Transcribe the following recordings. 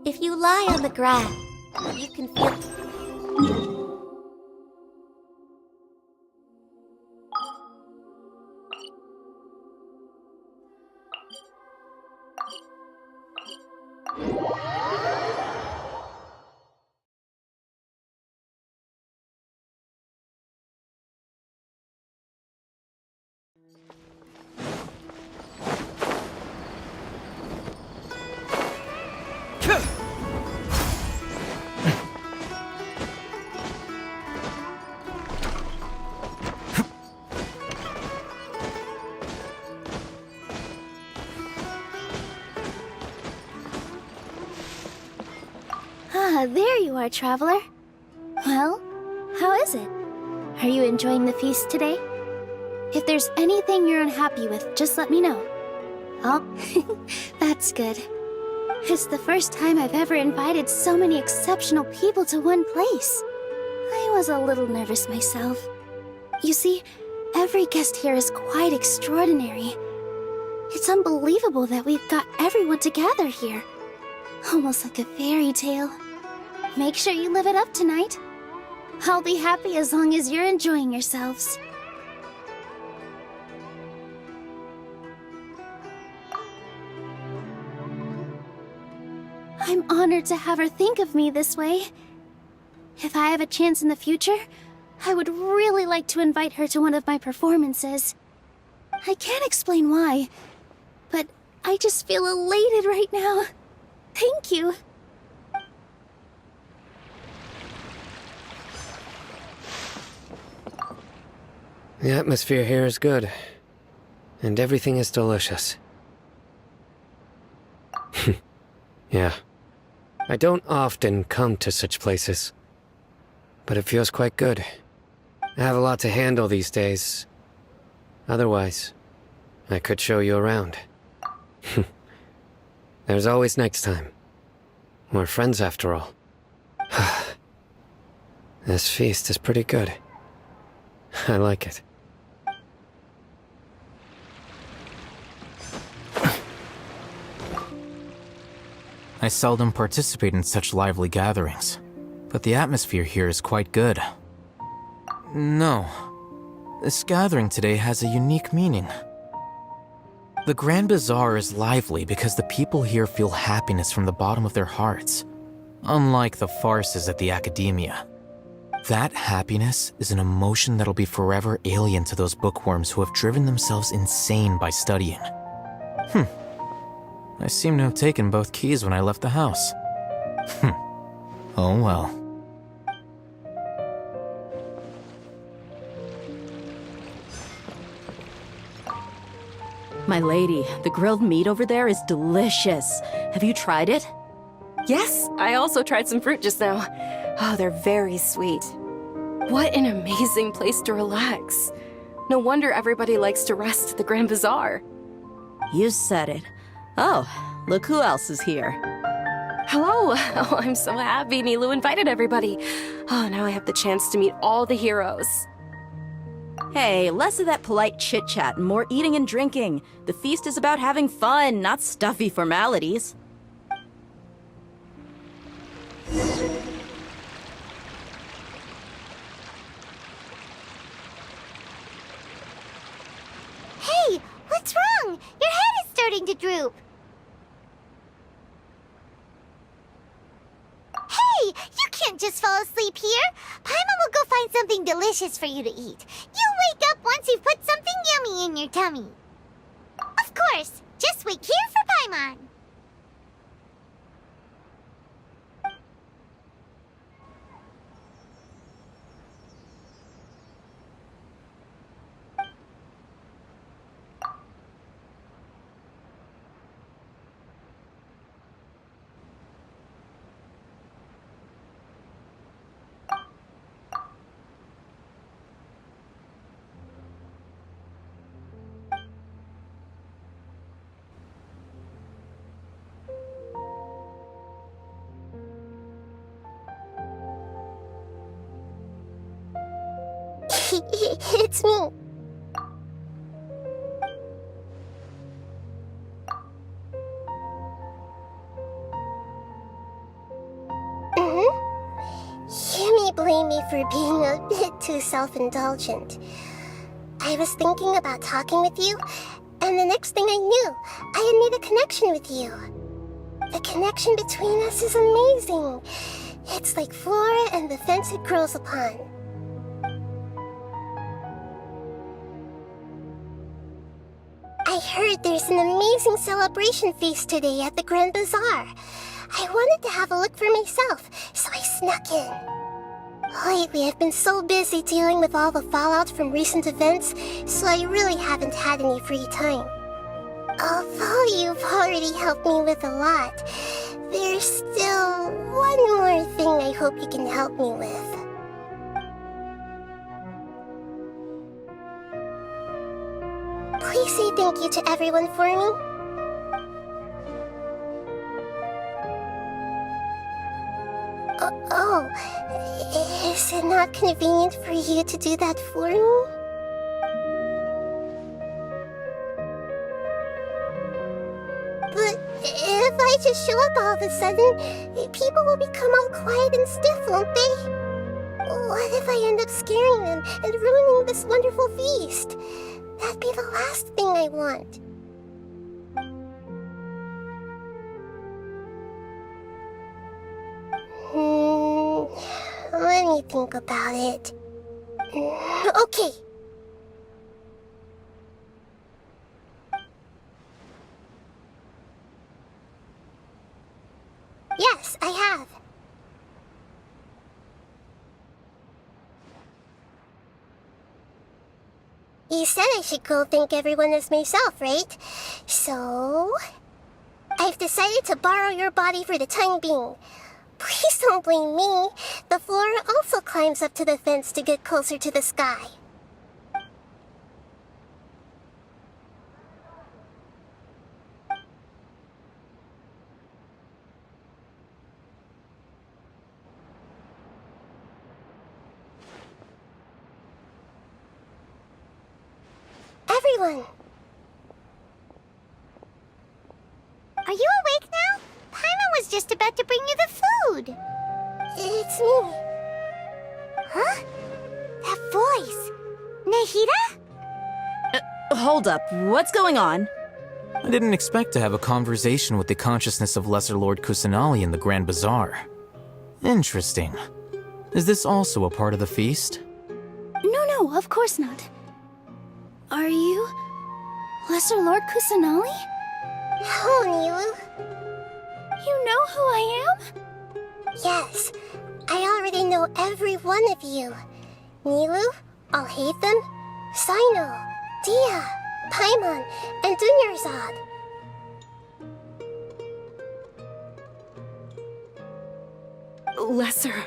If you lie on the grass, you can feel... Ah, there you are, traveler. Well, how is it? Are you enjoying the feast today? If there's anything you're unhappy with, just let me know. Oh, that's good. It's the first time I've ever invited so many exceptional people to one place. I was a little nervous myself. You see, every guest here is quite extraordinary. It's unbelievable that we've got everyone together here. Almost like a fairy tale. Make sure you live it up tonight. I'll be happy as long as you're enjoying yourselves. I'm honored to have her think of me this way. If I have a chance in the future, I would really like to invite her to one of my performances. I can't explain why, but I just feel elated right now. Thank you. The atmosphere here is good, and everything is delicious. Yeah. I don't often come to such places, but it feels quite good. I have a lot to handle these days. Otherwise, I could show you around. There's always next time. We're friends after all. This feast is pretty good. I like it. I seldom participate in such lively gatherings, but the atmosphere here is quite good. No, this gathering today has a unique meaning. The Grand Bazaar is lively because the people here feel happiness from the bottom of their hearts, unlike the farces at the Academia. That happiness is an emotion that'll be forever alien to those bookworms who have driven themselves insane by studying. I seem to have taken both keys when I left the house. Oh well. My lady, the grilled meat over there is delicious. Have you tried it? Yes, I also tried some fruit just now. Oh, they're very sweet. What an amazing place to relax. No wonder everybody likes to rest at the Grand Bazaar. You said it. Oh, look who else is here. Hello! Oh, I'm so happy Nilu invited everybody. Oh, now I have the chance to meet all the heroes. Hey, less of that polite chit-chat and more eating and drinking. The feast is about having fun, not stuffy formalities. Hey, what's wrong? Your head is starting to droop. Hey, you can't just fall asleep here. Paimon will go find something delicious for you to eat. You'll wake up once you've put something yummy in your tummy. Of course, just wait here for Paimon. It's me. blame me for being a bit too self-indulgent. I was thinking about talking with you, and the next thing I knew, I had made a connection with you. The connection between us is amazing. It's like flora and the fence it grows upon. I heard there's an amazing celebration feast today at the Grand Bazaar. I wanted to have a look for myself, so I snuck in. Lately, I've been so busy dealing with all the fallout from recent events, so I really haven't had any free time. Although you've already helped me with a lot, there's still one more thing I hope you can help me with. Please say thank you to everyone for me. Oh, is it not convenient for you to do that for me? But if I just show up all of a sudden, people will become all quiet and stiff, won't they? What if I end up scaring them and ruining this wonderful feast? That'd be the last thing I want. Let me think about it. Okay. Yes, I have. You said I should go thank everyone as myself, right? So... I've decided to borrow your body for the time being. Please don't blame me. The flora also climbs up to the fence to get closer to the sky. Everyone! Are you awake now? Paimon was just about to bring you the food. It's me. Huh? That voice. Nahida? Hold up, what's going on? I didn't expect to have a conversation with the consciousness of Lesser Lord Kusanali in the Grand Bazaar. Interesting. Is this also a part of the feast? No, of course not. Are you Lesser Lord Kusanali? Hello, Nilu. You know who I am? Yes, I already know every one of you. Nilu, Alhaitham, Sino, Dia, Paimon, and Dunyarzad. Lesser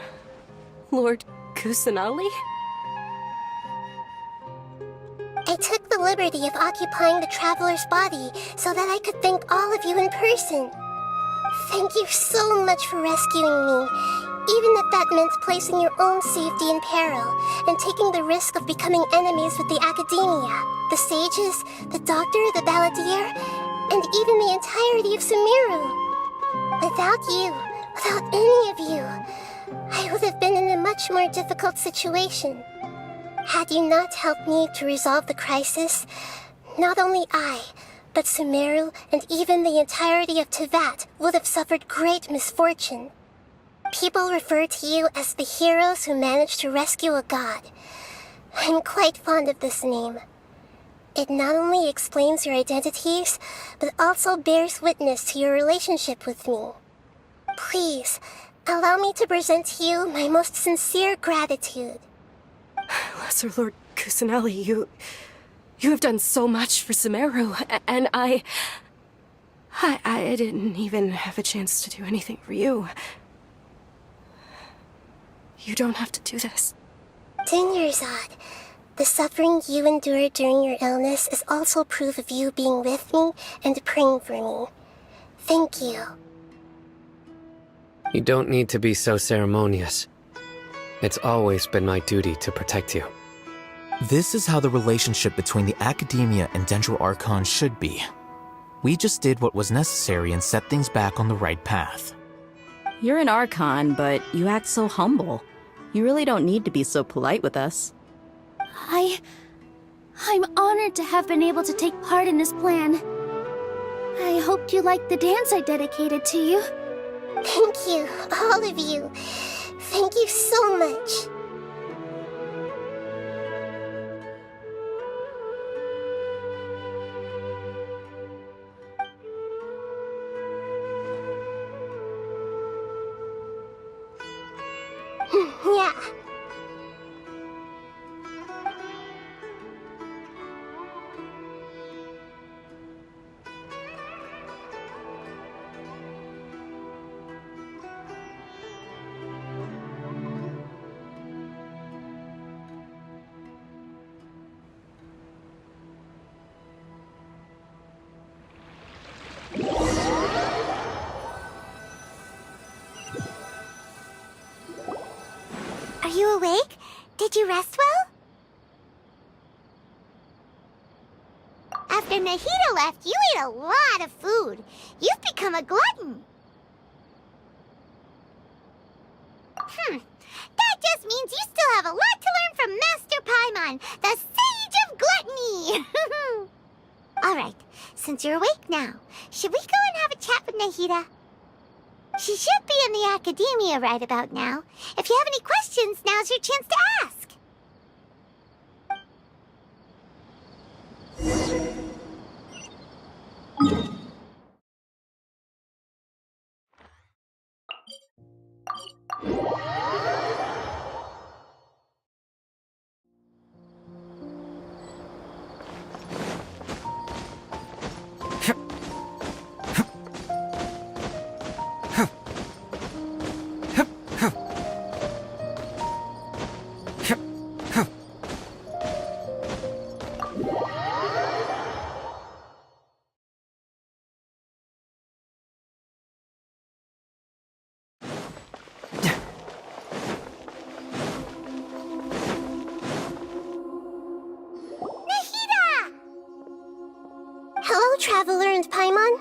Lord Kusanali? I took the liberty of occupying the traveler's body so that I could thank all of you in person. Thank you so much for rescuing me, even if that meant placing your own safety in peril and taking the risk of becoming enemies with the academia, the sages, the doctor, the balladeer, and even the entirety of Sumeru. Without you, without any of you, I would have been in a much more difficult situation. Had you not helped me to resolve the crisis, not only I, but Sumeru and even the entirety of Teyvat would have suffered great misfortune. People refer to you as the heroes who managed to rescue a god. I'm quite fond of this name. It not only explains your identities, but also bears witness to your relationship with me. Please, allow me to present to you my most sincere gratitude. Lesser Lord Kusanali, you have done so much for Sumeru, and I didn't even have a chance to do anything for you. You don't have to do this. Dunyarzad, the suffering you endured during your illness is also proof of you being with me and praying for me. Thank you. You don't need to be so ceremonious. It's always been my duty to protect you. This is how the relationship between the Academia and Dendro Archon should be. We just did what was necessary and set things back on the right path. You're an Archon, but you act so humble. You really don't need to be so polite with us. I'm honored to have been able to take part in this plan. I hoped you liked the dance I dedicated to you. Thank you, all of you. Thank you so much. Yeah. Are you awake? Did you rest well? After Nahida left, you ate a lot of food. You've become a glutton. That just means you still have a lot to learn from Master Paimon, the Sage of Gluttony. Alright, since you're awake now, should we go and have a chat with Nahida? She should be in the academia right about now. If you have any questions, now's your chance to ask. Hello, Traveler and Paimon.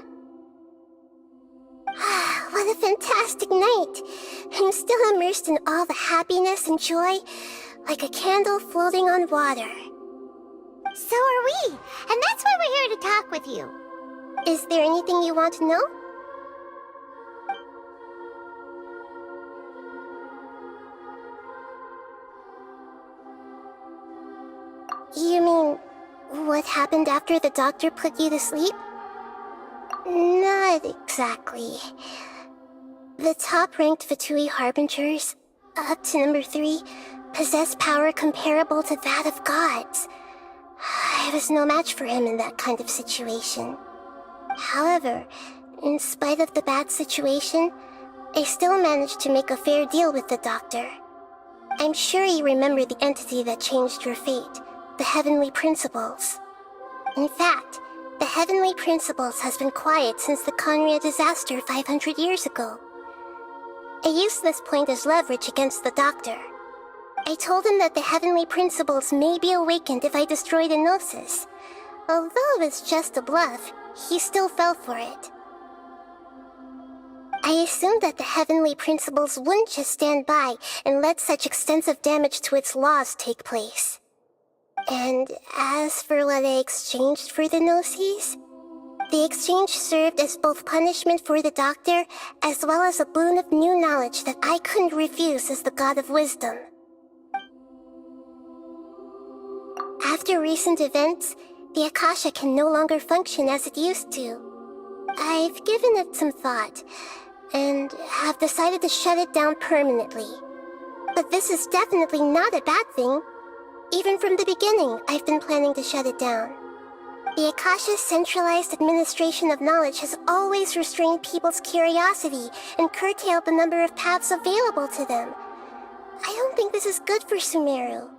What a fantastic night. I'm still immersed in all the happiness and joy, like a candle floating on water. So are we, and that's why we're here to talk with you. Is there anything you want to know? You mean, what happened after the doctor put you to sleep? Not exactly. The top-ranked Fatui Harbingers, up to number 3, possess power comparable to that of gods. I was no match for him in that kind of situation. However, in spite of the bad situation, I still managed to make a fair deal with the doctor. I'm sure you remember the entity that changed your fate, the Heavenly Principles. In fact, the Heavenly Principles has been quiet since the Conria disaster 500 years ago. I used this point as leverage against the doctor. I told him that the Heavenly Principles may be awakened if I destroy the Gnosis. Although it was just a bluff, he still fell for it. I assumed that the Heavenly Principles wouldn't just stand by and let such extensive damage to its laws take place. And as for what I exchanged for the Gnosis, the exchange served as both punishment for the doctor as well as a boon of new knowledge that I couldn't refuse as the God of Wisdom. After recent events, the Akasha can no longer function as it used to. I've given it some thought, and have decided to shut it down permanently. But this is definitely not a bad thing. Even from the beginning, I've been planning to shut it down. The Akasha's centralized administration of knowledge has always restrained people's curiosity and curtailed the number of paths available to them. I don't think this is good for Sumeru.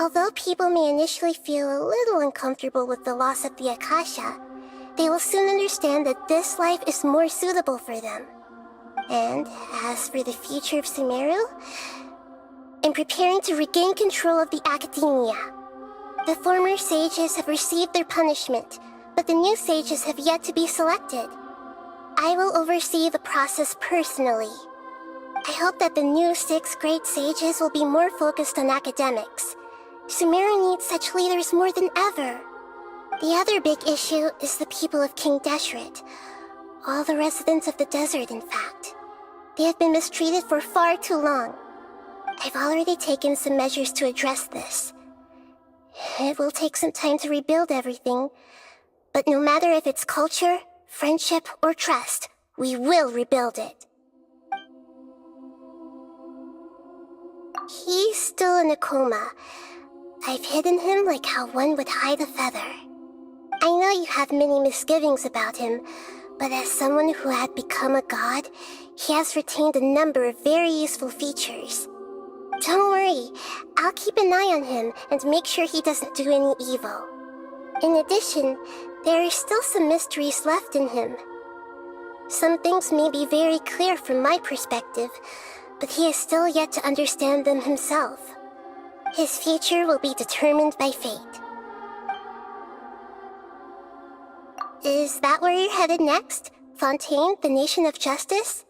Although people may initially feel a little uncomfortable with the loss of the Akasha, they will soon understand that this life is more suitable for them. And as for the future of Sumeru, I'm preparing to regain control of the academia. The former sages have received their punishment, but the new sages have yet to be selected. I will oversee the process personally. I hope that the new 6th grade sages will be more focused on academics. Sumeru needs such leaders more than ever. The other big issue is the people of King Deshret. All the residents of the desert, in fact. They have been mistreated for far too long. I've already taken some measures to address this. It will take some time to rebuild everything, but no matter if it's culture, friendship, or trust, we will rebuild it. He's still in a coma. I've hidden him like how one would hide a feather. I know you have many misgivings about him, but as someone who had become a god, he has retained a number of very useful features. Don't worry, I'll keep an eye on him and make sure he doesn't do any evil. In addition, there are still some mysteries left in him. Some things may be very clear from my perspective, but he has still yet to understand them himself. His future will be determined by fate. Is that where you're headed next? Fontaine, the Nation of Justice?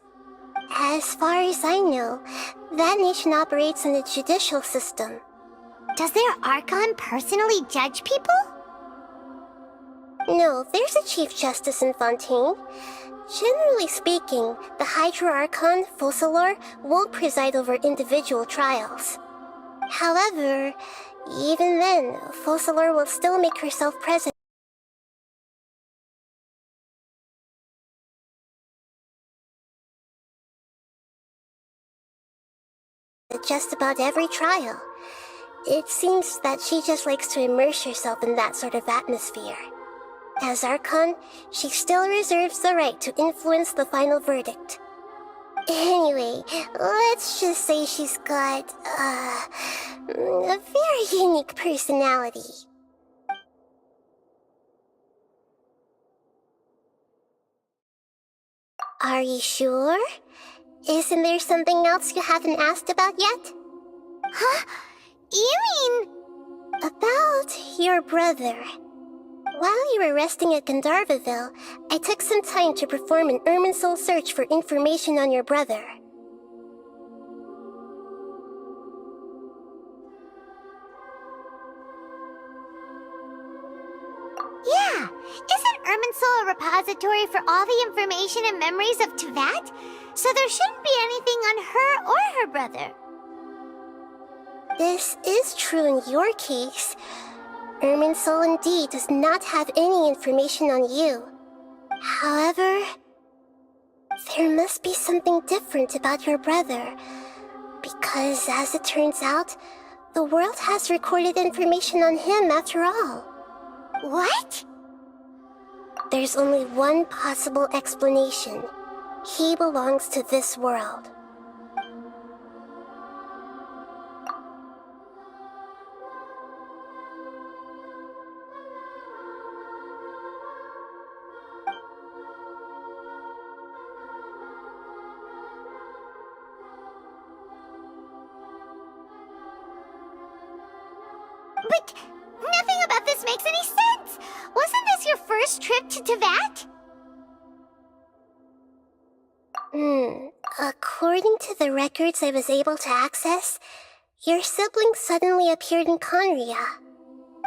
As far as I know, that nation operates in a judicial system. Does their archon personally judge people? No, there's a Chief Justice in Fontaine. Generally speaking, the Hydra Archon, Focalor, won't preside over individual trials. However, even then, Focalor will still make herself present at just about every trial. It seems that she just likes to immerse herself in that sort of atmosphere. As Archon, she still reserves the right to influence the final verdict. Anyway, let's just say she's got, a very unique personality. Are you sure? Isn't there something else you haven't asked about yet? Huh? You mean... About your brother. While you were resting at Gandharvaville, I took some time to perform an Irminsul search for information on your brother. Yeah! Isn't Irminsul a repository for all the information and memories of Teyvat? So there shouldn't be anything on her or her brother. This is true in your case. Irminsul indeed does not have any information on you. However, there must be something different about your brother. Because, as it turns out, the world has recorded information on him after all. What? There's only one possible explanation. He belongs to this world. But nothing about this makes any sense! Wasn't this your first trip to Teyvat? According to the records I was able to access, your sibling suddenly appeared in Conria.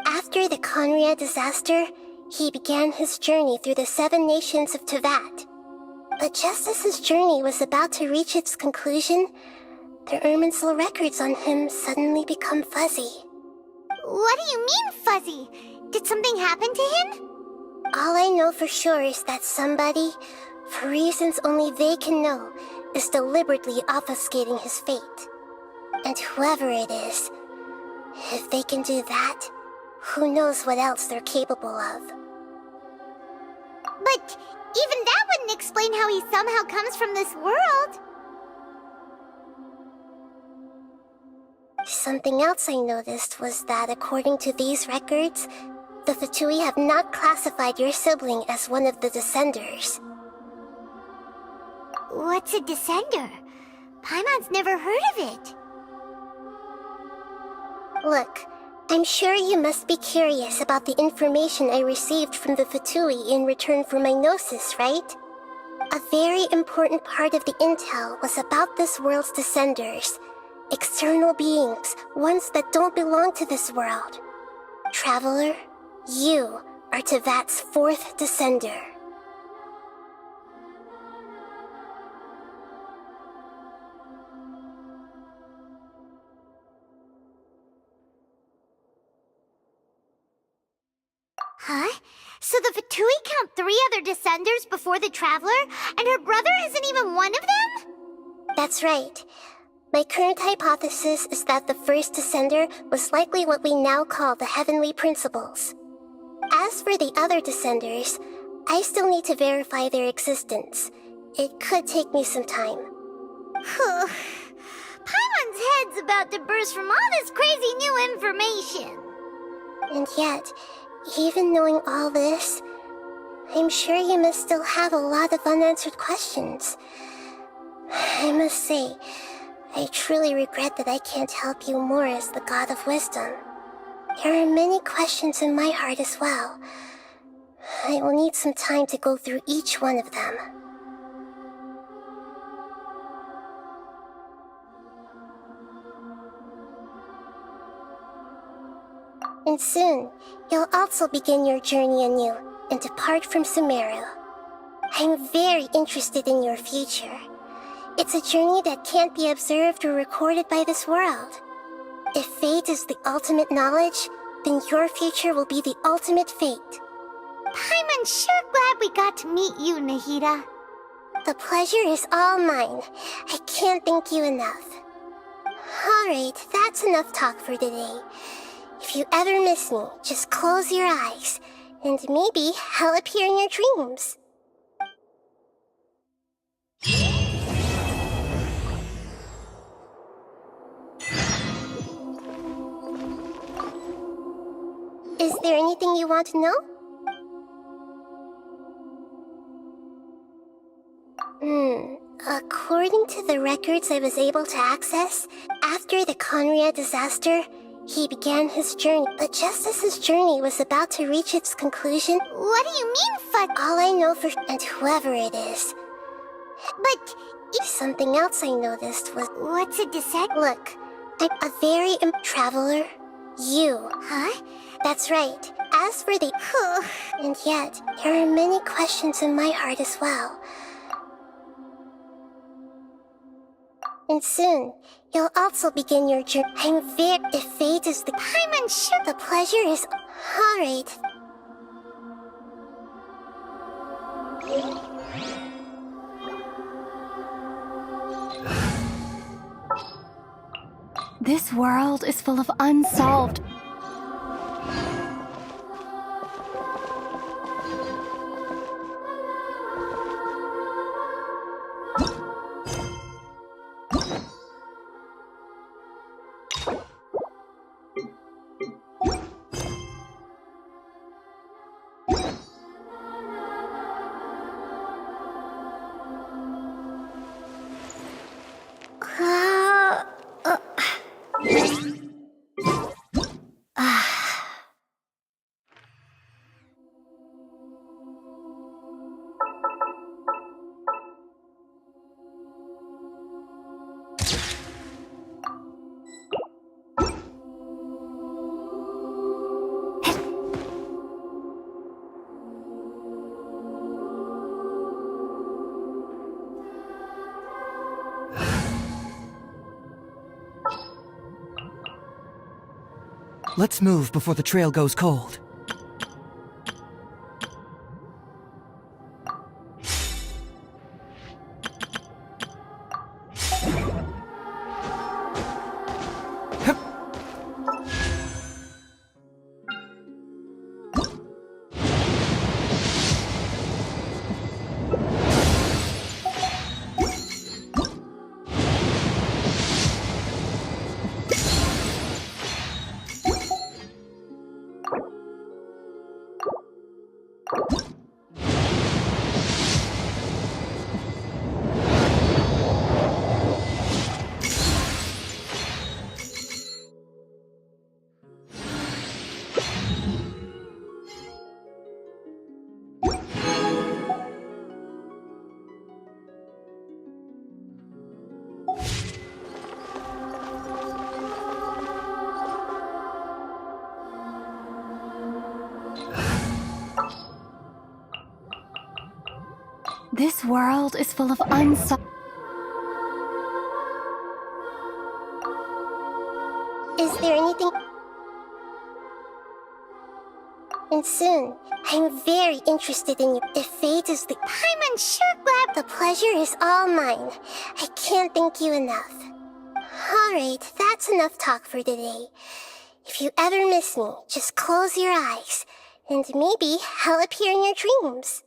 After the Conria disaster, he began his journey through the 7 nations of Teyvat. But just as his journey was about to reach its conclusion, the Irminsul records on him suddenly become fuzzy. What do you mean, fuzzy? Did something happen to him? All I know for sure is that somebody, for reasons only they can know, is deliberately obfuscating his fate. And whoever it is, if they can do that, who knows what else they're capable of. But even that wouldn't explain how he somehow comes from this world. Something else I noticed was that according to these records, the Fatui have not classified your sibling as one of the Descenders. What's a Descender? Paimon's never heard of it. Look, I'm sure you must be curious about the information I received from the Fatui in return for my gnosis, right? A very important part of the intel was about this world's descenders. External beings, ones that don't belong to this world. Traveler, you are Tevat's 4th descender. Huh? So the Fatui count 3 other descenders before the Traveler, and her brother isn't even one of them? That's right. My current hypothesis is that the first descender was likely what we now call the Heavenly Principles. As for the other descenders, I still need to verify their existence. It could take me some time. Paimon's head's about to burst from all this crazy new information. And yet, even knowing all this, I'm sure you must still have a lot of unanswered questions. I must say, I truly regret that I can't help you more as the God of Wisdom. There are many questions in my heart as well. I will need some time to go through each one of them. And soon, you'll also begin your journey anew and depart from Sumeru. I'm very interested in your future. It's a journey that can't be observed or recorded by this world. If fate is the ultimate knowledge, then your future will be the ultimate fate. Paimon's sure glad we got to meet you, Nahida. The pleasure is all mine. I can't thank you enough. Alright, that's enough talk for today. If you ever miss me, just close your eyes, and maybe I'll appear in your dreams. Is there anything you want to know? According to the records I was able to access, after the Conria disaster, he began his journey. But just as his journey was about to reach its conclusion... What do you mean, All I know for... and whoever it is. But... Something else I noticed was... What's a descent? Look, I'm a very traveler. You. Huh? That's right. As for the... and yet, there are many questions in my heart as well. And soon, you'll also begin your journey. If fate is the... Paimon's sure... The pleasure is... Alright. This world is full of unsolved... Let's move before the trail goes cold. This world is full of unsolved. Is there anything? And soon, I'm very interested in you. If fate is the... I'm sure glad. The pleasure is all mine. I can't thank you enough. Alright, that's enough talk for today. If you ever miss me, just close your eyes, and maybe I'll appear in your dreams.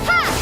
Ha!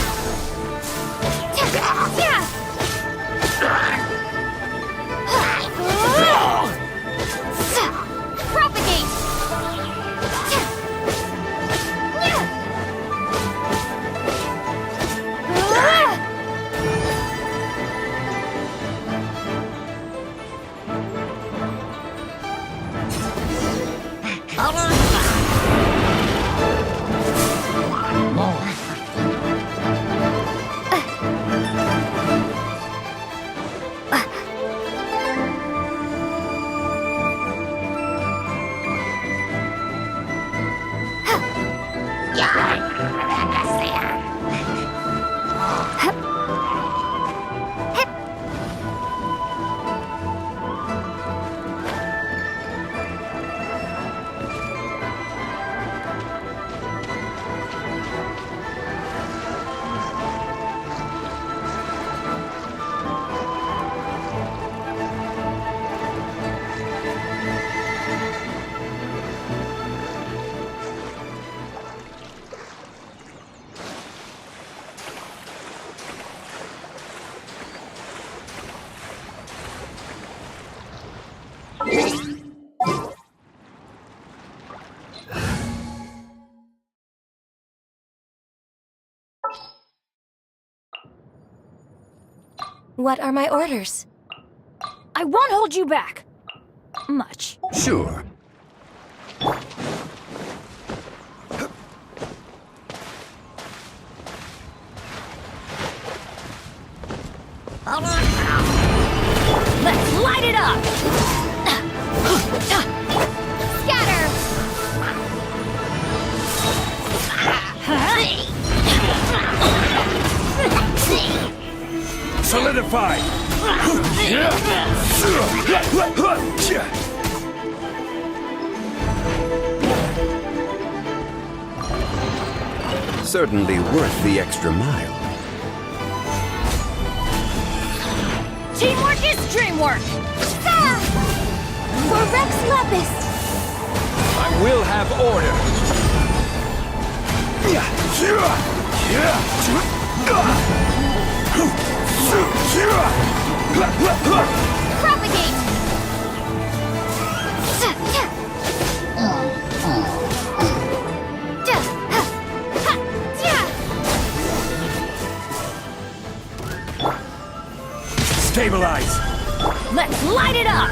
What are my orders? I won't hold you back. Much. Sure. Let's light it up! Scatter! Solidify! Certainly worth the extra mile. Teamwork is dreamwork! For Rex Lepus! I will have order. Propagate! Stabilize! Let's light it up!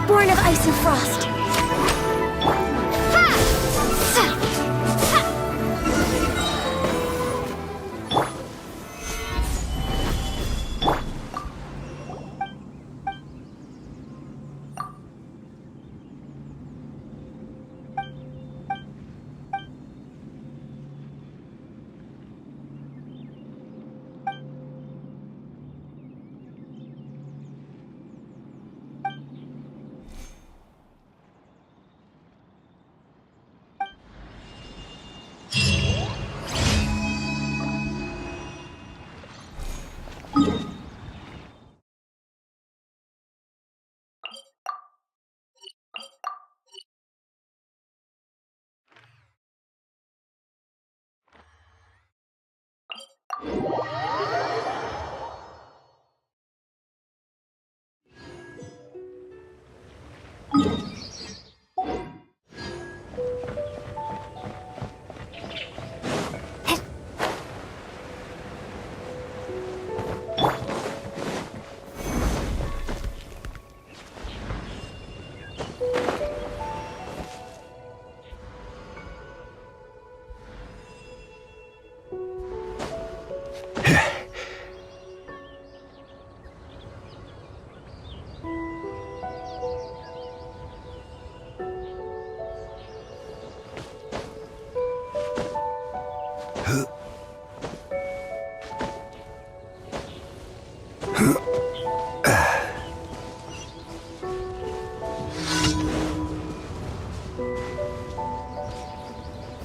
Born of ice and frost.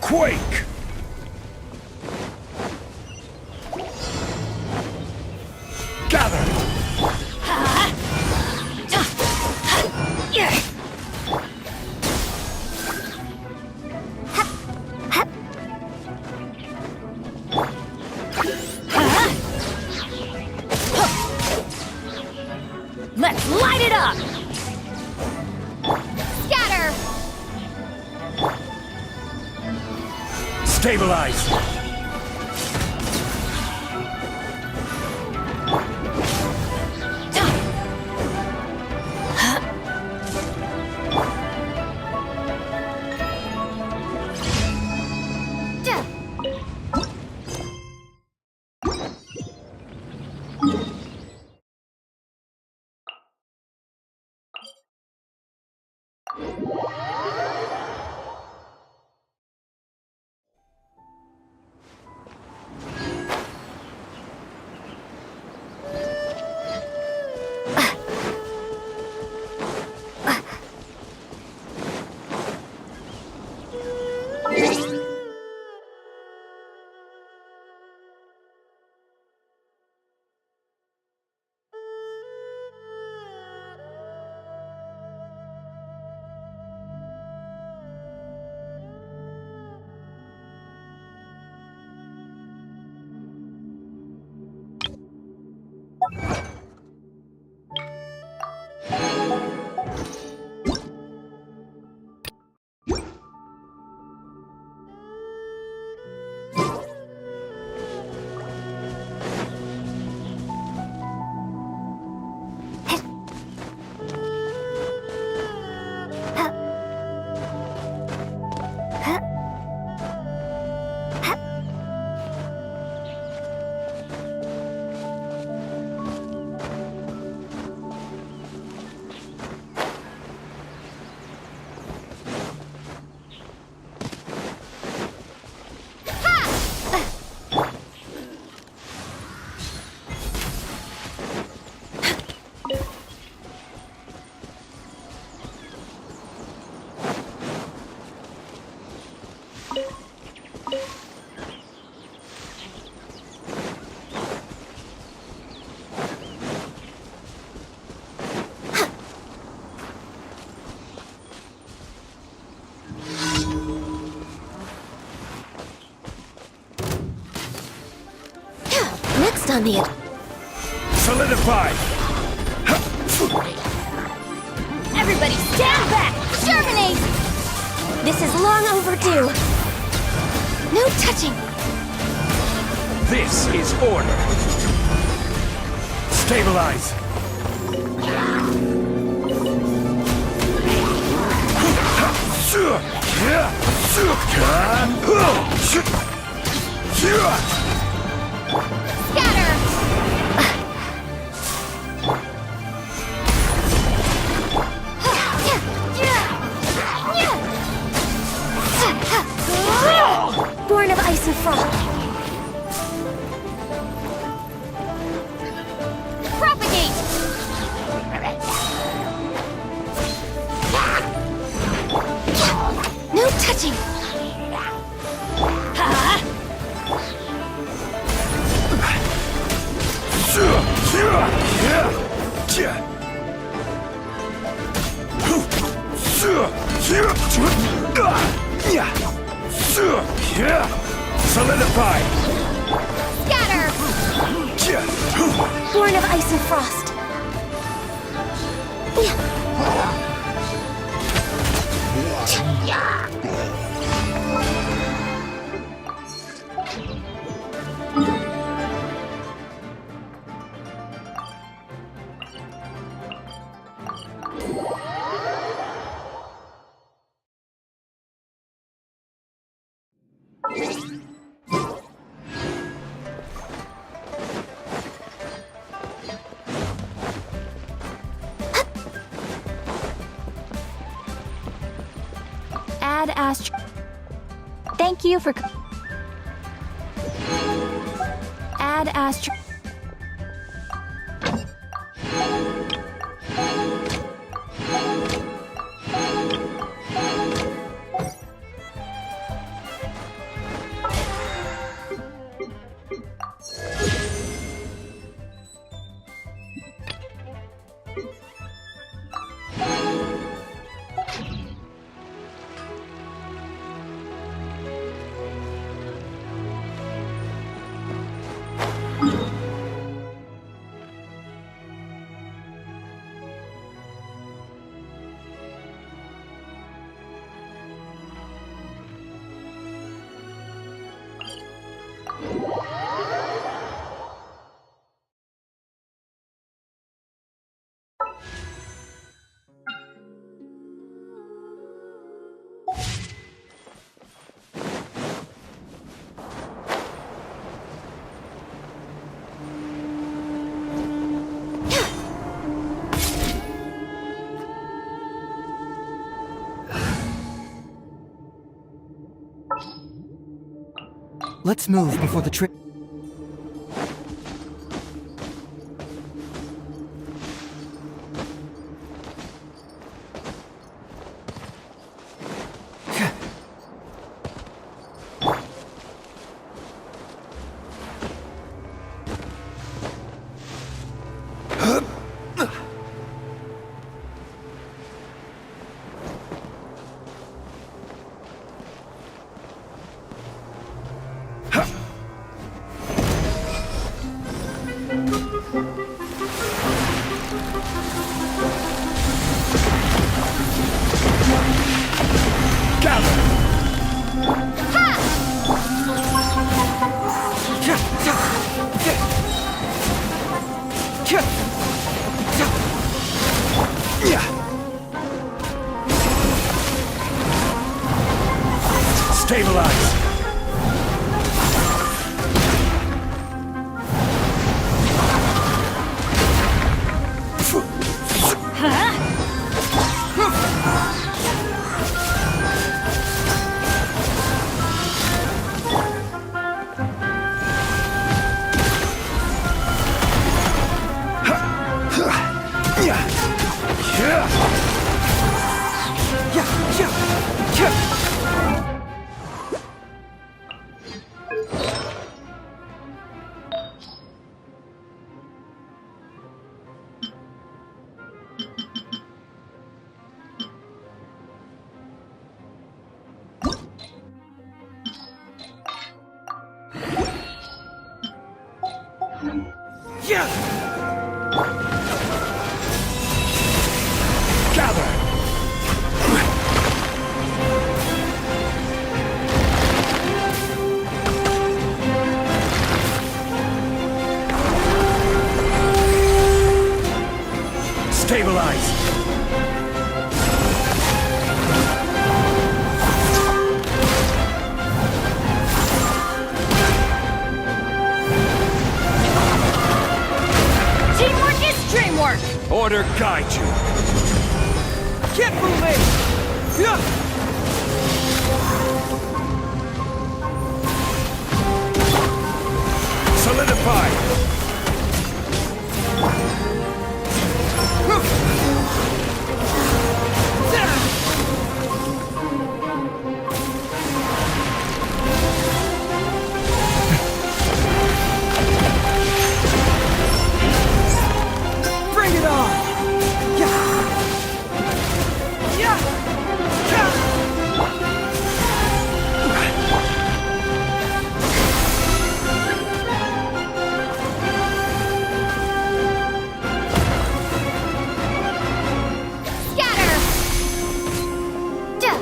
Quake! Gather! Let's light it up! Scatter! Stabilize! Next on the... Solidify! Everybody stand back! Germinate! This is long overdue. No touching. This is order. Stabilize! Born of ice and frost. Propagate! No touching! Solidify! Scatter! Born of ice and frost. Add astro. Thank you for. Add astro. Let's move before the trip. Yeah! Gather! Stabilize! Teamwork is dreamwork! Order guide you! Get moving! Yeah! Solidify! Bring it on! Scatter! Duh!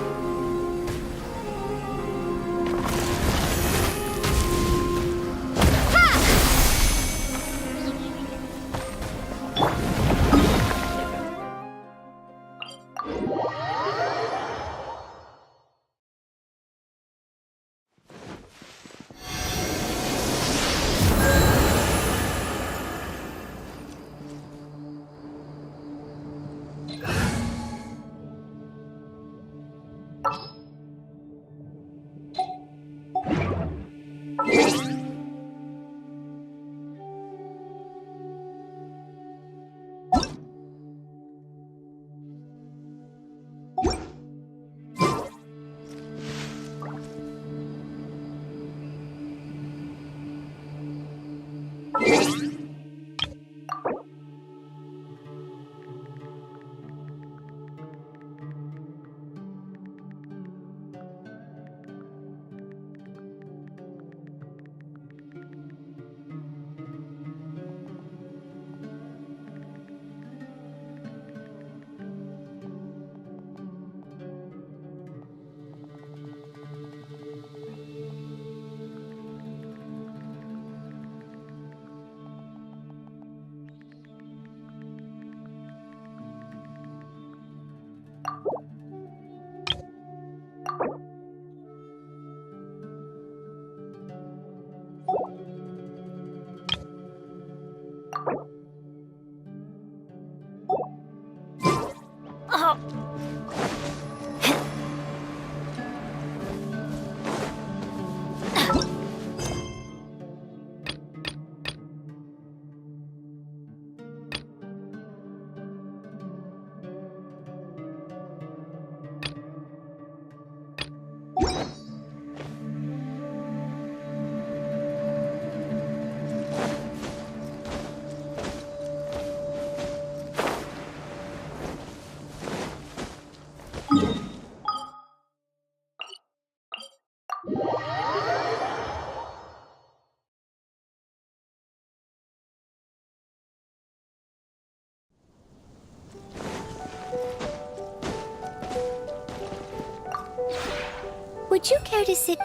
Would you care to sit?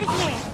out of here!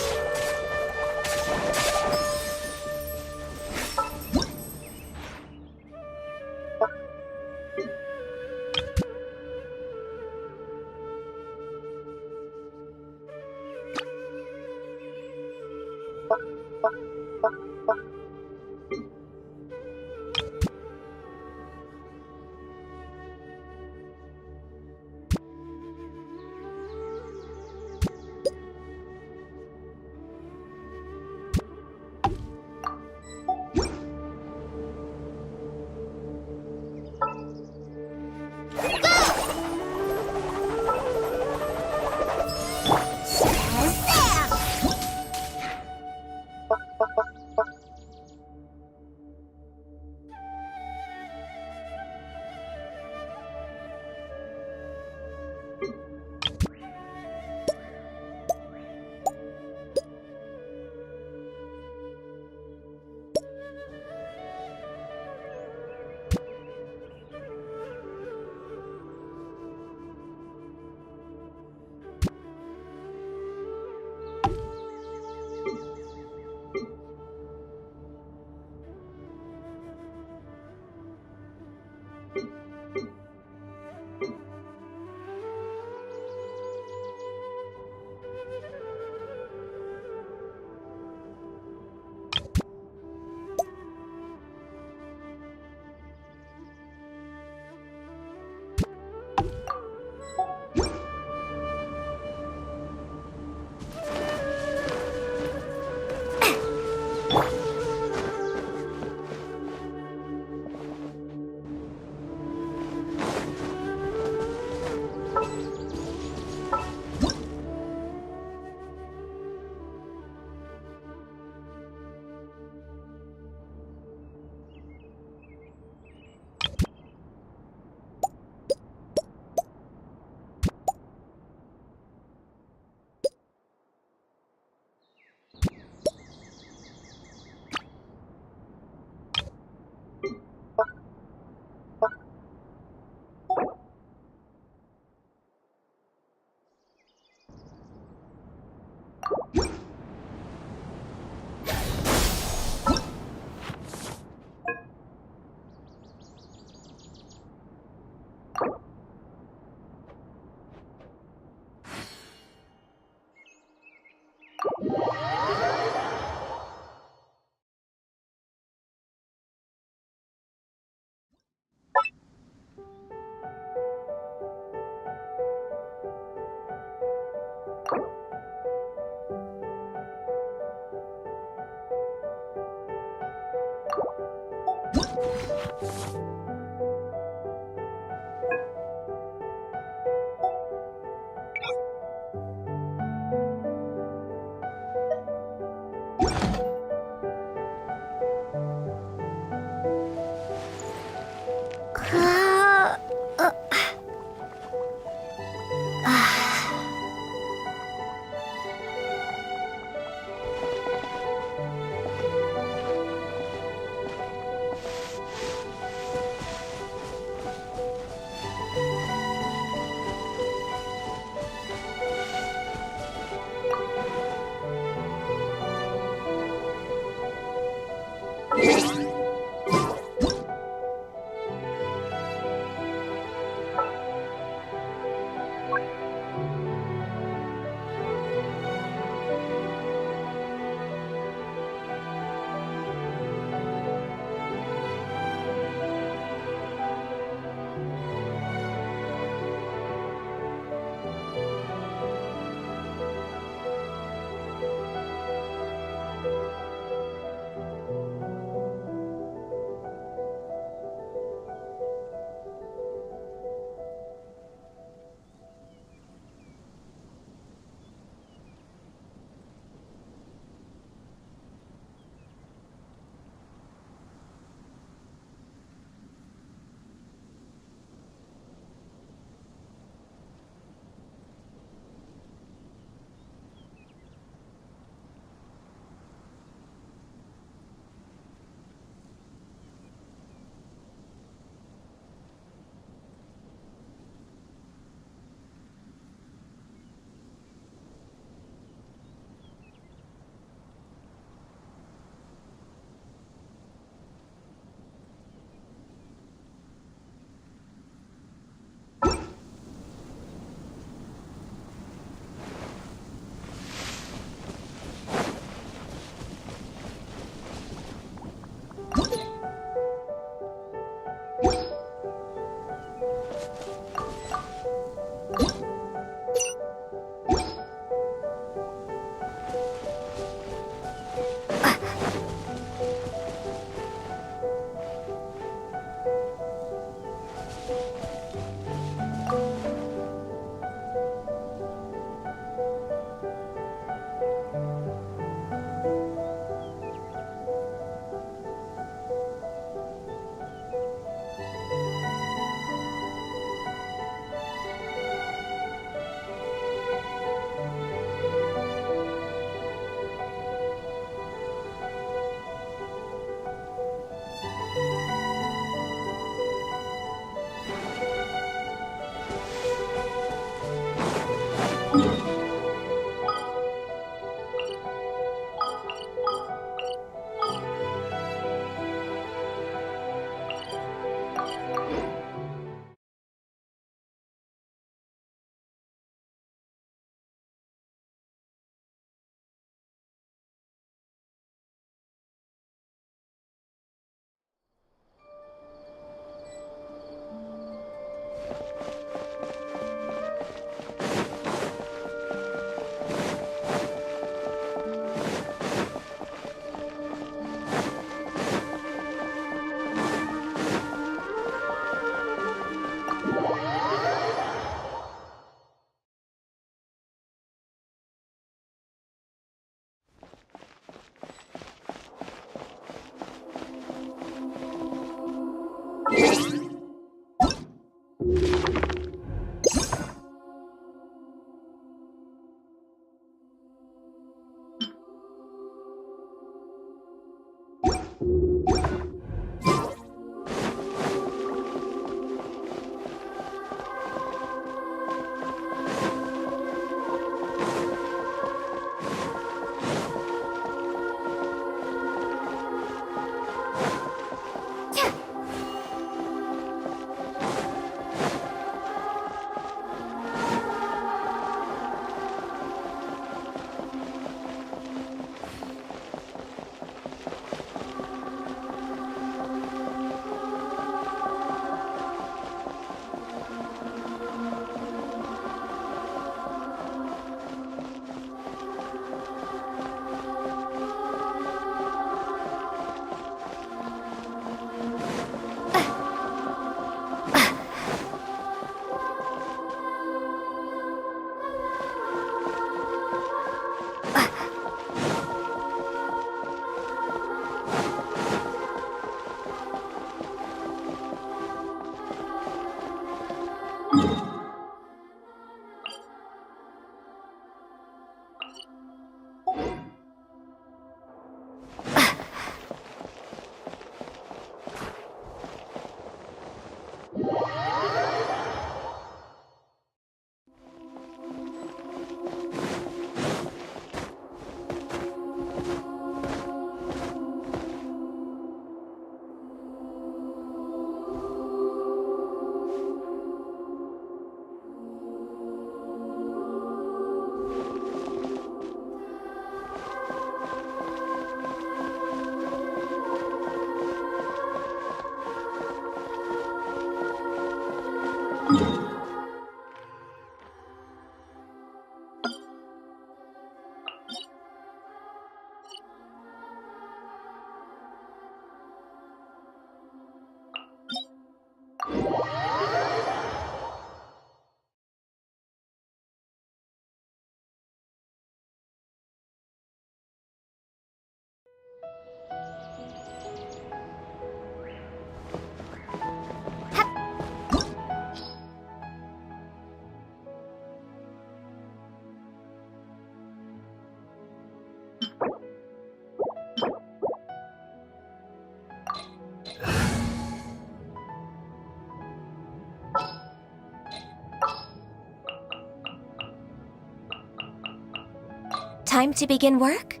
Time to begin work?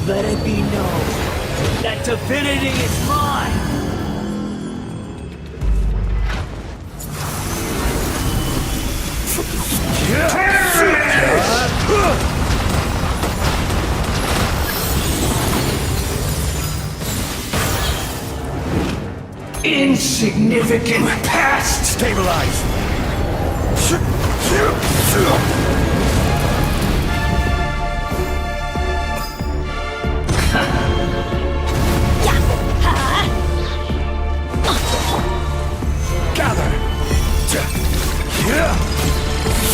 Let it be known that divinity is mine! Insignificant past! Stabilize! Gather!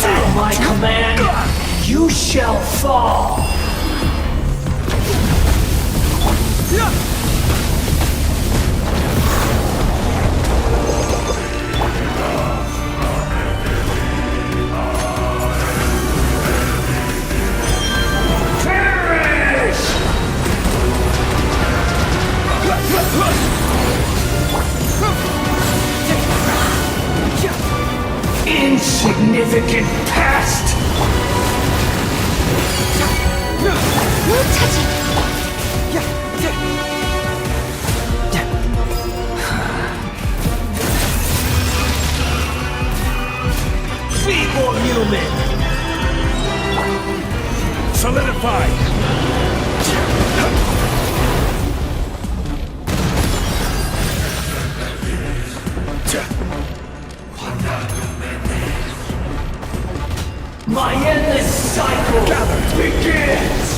At my command, you shall fall! Insignificant past! No touching! Feeble human! Solidify! My endless cycle begins!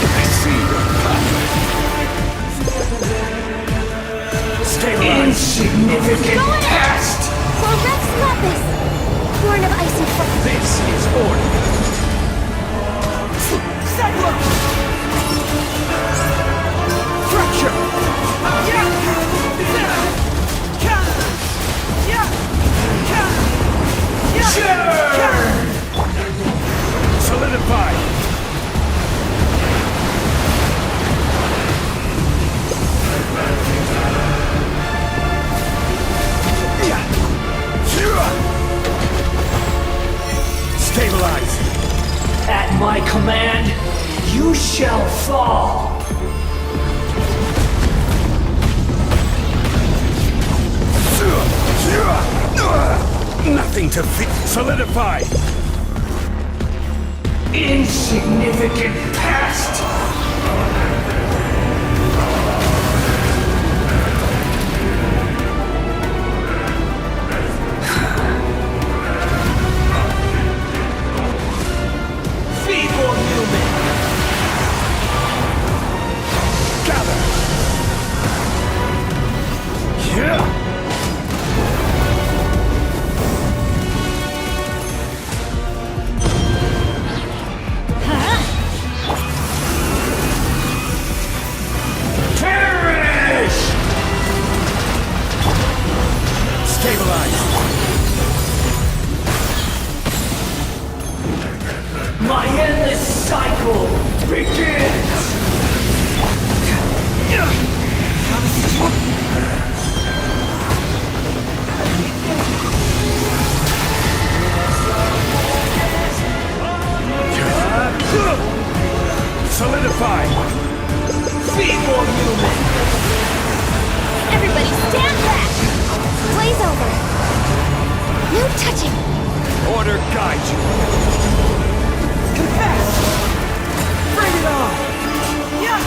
I see your path. Stay insignificant past! For Rex Lapis! Born of icy frost. This is order. Fracture! Solidify! Stabilize! At my command, you shall fall! Nothing to fix. Solidify! Insignificant past! Feeble human! Gather! Yeah! My endless cycle begins! Solidify! Feeble human! Everybody stand back! Blaze over! No touching! Order guide you! Confess! Bring it on! Yeah!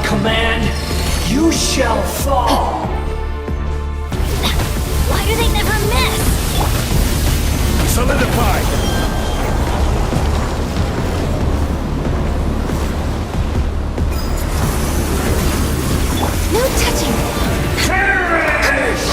command, you shall fall! Why do they never miss? Solidified! No touching! Perish!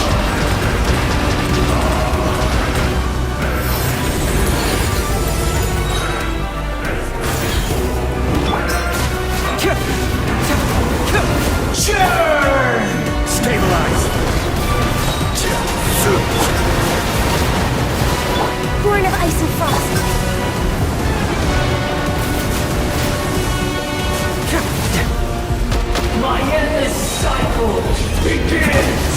Churn! Stabilize! Born of ice and frost. My endless cycle begins!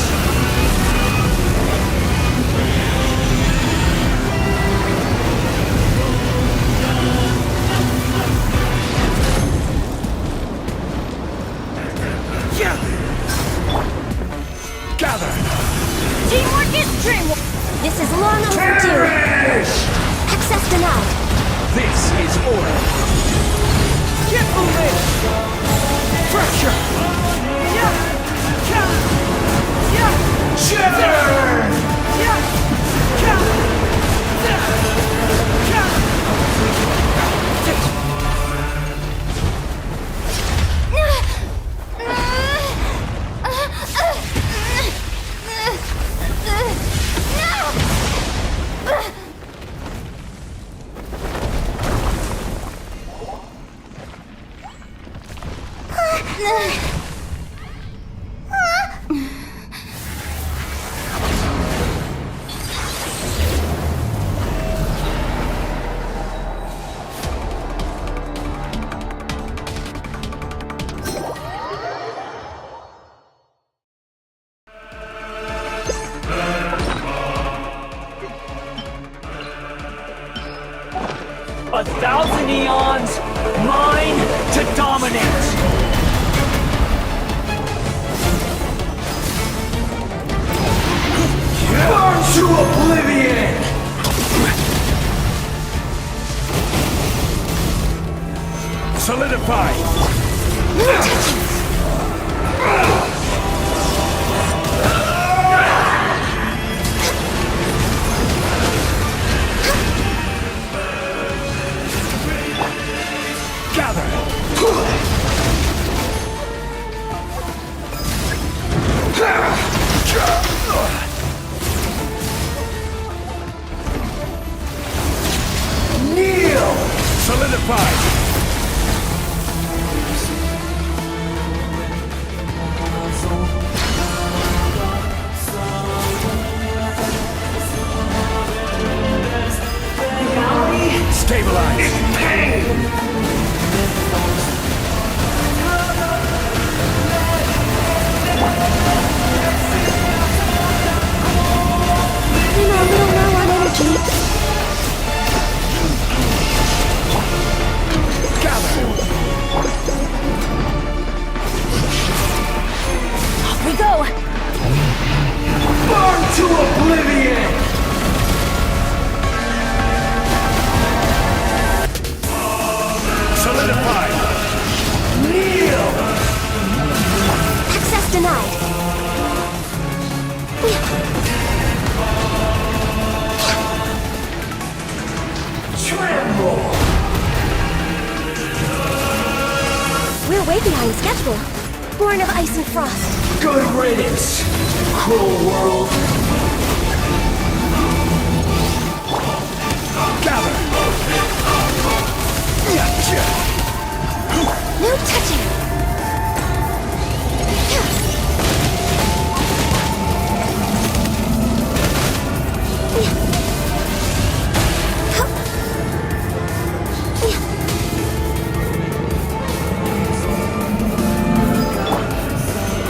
Gather! Teamwork is dreamwork. This is long overdue. Perish! Access denied. This is order! Get moving! Pressure! Churn! A thousand eons, mine to dominate! Burn to oblivion! Solidify! Kneel! Solidify! Stabilize! In pain! I'm a little low on energy. Gather! Off we go. Burn to oblivion! Solidify! Kneel! Access denied. Tremble! We're way behind schedule. Born of ice and frost. Good riddance, cruel world! Gather! No touching.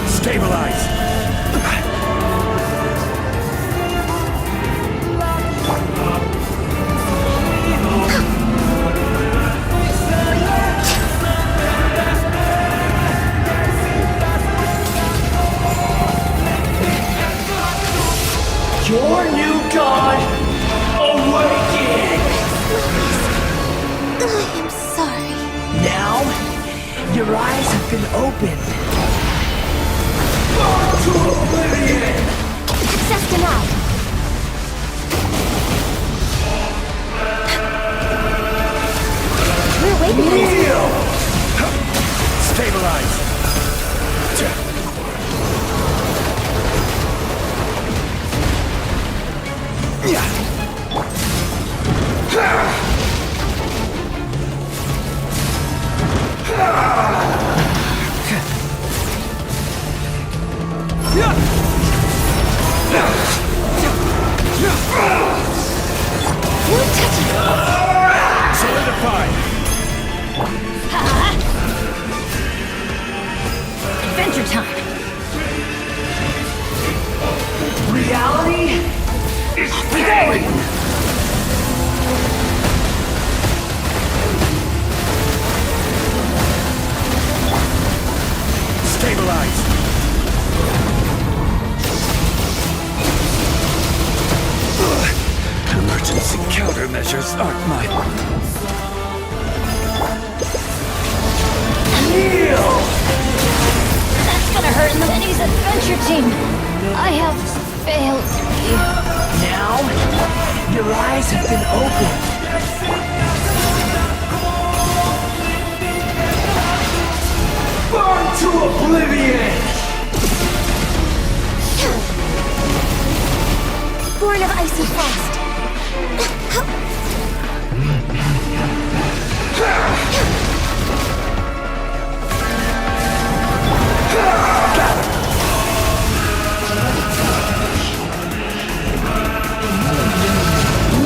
Stabilize! Your eyes have been opened. Gone to oblivion! Access denied. We're way behind. Kneel! Stabilize. No touching. Solidify. Adventure time. Reality is pain. Stabilize. Emergency countermeasures aren't my... Kneel! That's gonna hurt Lenny's adventure team. I have failed you. Now, your eyes have been opened. Burn to oblivion! Born of ice and frost.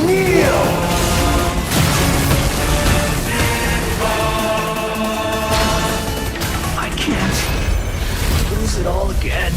Kneel! I can't lose it all again.